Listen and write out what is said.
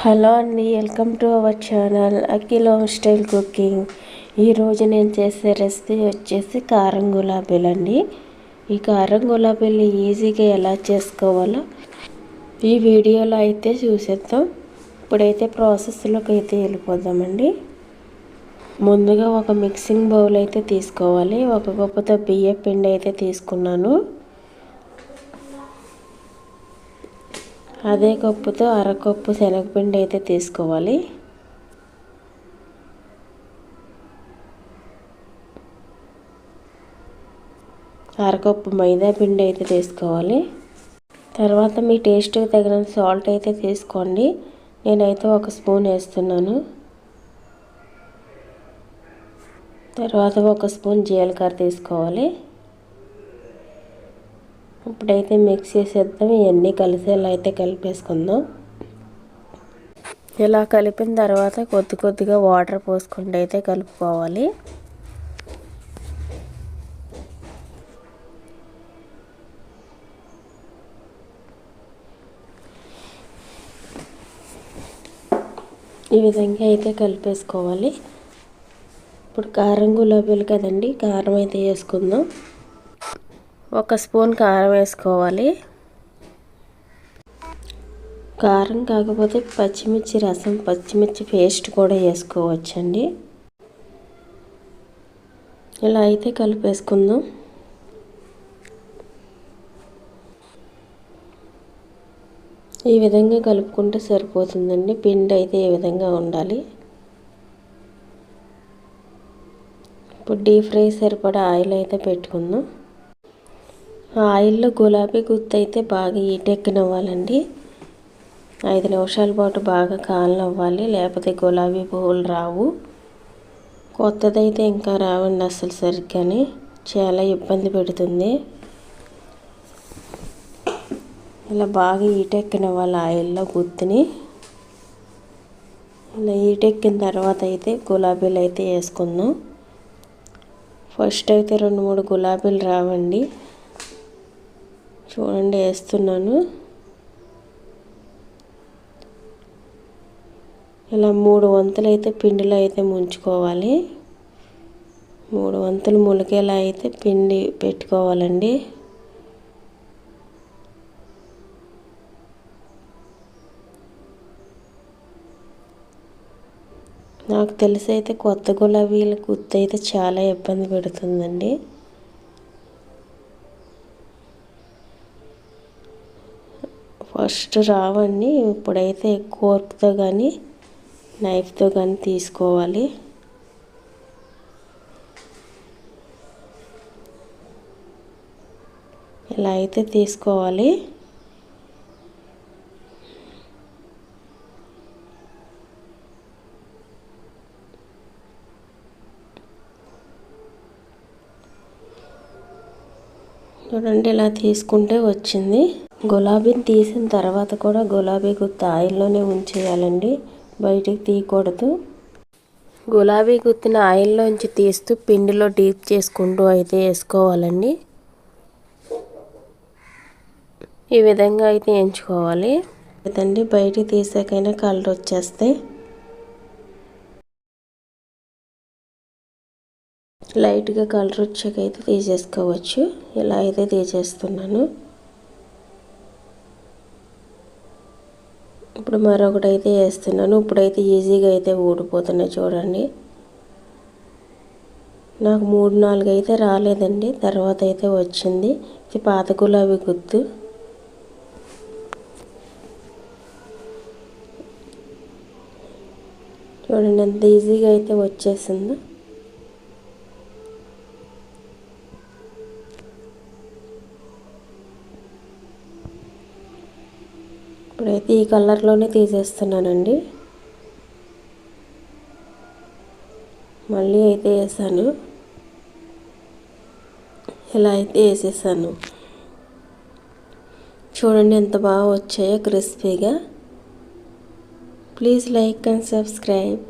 Hello అండి, welcome to our channel Akhil home style cooking. ఈరోజు నేను చేసే రెసిపీ వచ్చేసి కారం గులాబీలు అండి. ఈ కారం గులాబీలు ఈజీగా ఎలా చేసుకోవాలో ఈ వీడియోలో అయితే చూసేద్దాం. ఇప్పుడైతే ప్రాసెస్లోకి అయితే వెళ్ళిపోదామండి. ముందుగా ఒక మిక్సింగ్ బౌల్ అయితే తీసుకోవాలి. ఒక కప్పుతో బియ్యం పిండి అయితే తీసుకున్నాను. అదే కప్పుతో అరకప్పు శనగపిండి అయితే తీసుకోవాలి. అరకప్పు మైదా పిండి అయితే తీసుకోవాలి. తర్వాత మీ టేస్ట్కి తగినంత సాల్ట్ అయితే తీసుకోండి. నేనైతే 1 స్పూన్ వేస్తున్నాను. తర్వాత 1 స్పూన్ జీలకర్ర తీసుకోవాలి. ఇప్పుడైతే మిక్స్ చేసేద్దాం. ఇవన్నీ కలిసేలా అయితే కలిపేసుకుందాం. ఇలా కలిపిన తర్వాత కొద్దిగా వాటర్ పోసుకుంటూ అయితే కలుపుకోవాలి. ఈ విధంగా అయితే కలిపేసుకోవాలి. ఇప్పుడు కారం గులాబీలు కదండి, కారం అయితే వేసుకుందాం. 1 స్పూన్ కారం వేసుకోవాలి. కారం కాకపోతే పచ్చిమిర్చి రసం, పచ్చిమిర్చి పేస్ట్ కూడా వేసుకోవచ్చండి. ఇలా అయితే కలిపేసుకుందాం. ఈ విధంగా కలుపుకుంటే సరిపోతుందండి. పిండి అయితే ఈ విధంగా ఉండాలి. ఇప్పుడు డీప్ ఫ్రై సరిపడా ఆయిల్ అయితే పెట్టుకుందాం. ఆయిల్లో గులాబీ గుత్తి అయితే బాగా ఈటెక్కనివ్వాలండి. 5 నిమిషాల పాటు బాగా కాలనివ్వాలి, లేకపోతే గులాబీ పువ్వులు రావు. కొత్తదైతే ఇంకా రావండి అసలు సరిగ్గానే, చాలా ఇబ్బంది పెడుతుంది. ఇలా బాగా ఈటెక్కనివ్వాలి ఆయిల్లో గుత్తిని. ఇలా ఈటెక్కిన తర్వాత అయితే గులాబీలు అయితే వేసుకుందాం. ఫస్ట్ అయితే 2-3 గులాబీలు రావండి. చూడండి, వేస్తున్నాను. ఇలా 3 వంతులు అయితే పిండిలో అయితే ముంచుకోవాలి. 3 వంతులు ములిగేలా అయితే పిండి పెట్టుకోవాలండి. నాకు తెలిసి అయితే కొత్త గులాబీల గుత్తి అయితే చాలా ఇబ్బంది పెడుతుందండి. ఫస్ట్ రావండి. ఇప్పుడైతే ఫోర్క్తో కానీ నైఫ్తో కానీ తీసుకోవాలి. ఇలా అయితే తీసుకోవాలి. చూడండి, ఇలా తీసుకుంటే వచ్చింది. గులాబీని తీసిన తర్వాత కూడా గులాబీ గుత్తి ఆయిల్లోనే ఉంచేయాలండి, బయటికి తీయకూడదు. గులాబీ గుత్తిని ఆయిల్లోంచి తీస్తూ పిండిలో డీప్ చేసుకుంటూ అయితే వేసుకోవాలండి. ఈ విధంగా అయితే ఎంచుకోవాలి. లేదండి బయటికి తీసాకైనా కలర్ వచ్చేస్తాయి. లైట్గా కలర్ వచ్చాకైతే తీసేసుకోవచ్చు. ఇలా అయితే తీసేస్తున్నాను. ఇప్పుడు మరొకటి అయితే వేస్తున్నాను. ఇప్పుడైతే ఈజీగా అయితే ఊడిపోతున్నాయి. చూడండి, నాకు 3-4 అయితే రాలేదండి, తర్వాత అయితే వచ్చింది. ఇది పాత గులాబీ గుత్తు. చూడండి ఎంత ఈజీగా అయితే వచ్చేసిందో. ఇప్పుడైతే ఈ కలర్లోనే తీసేస్తున్నానండి. మళ్ళీ అయితే వేసాను. ఇలా అయితే వేసేసాను. చూడండి ఎంత బాగా వచ్చాయో క్రిస్పీగా. Please like and subscribe.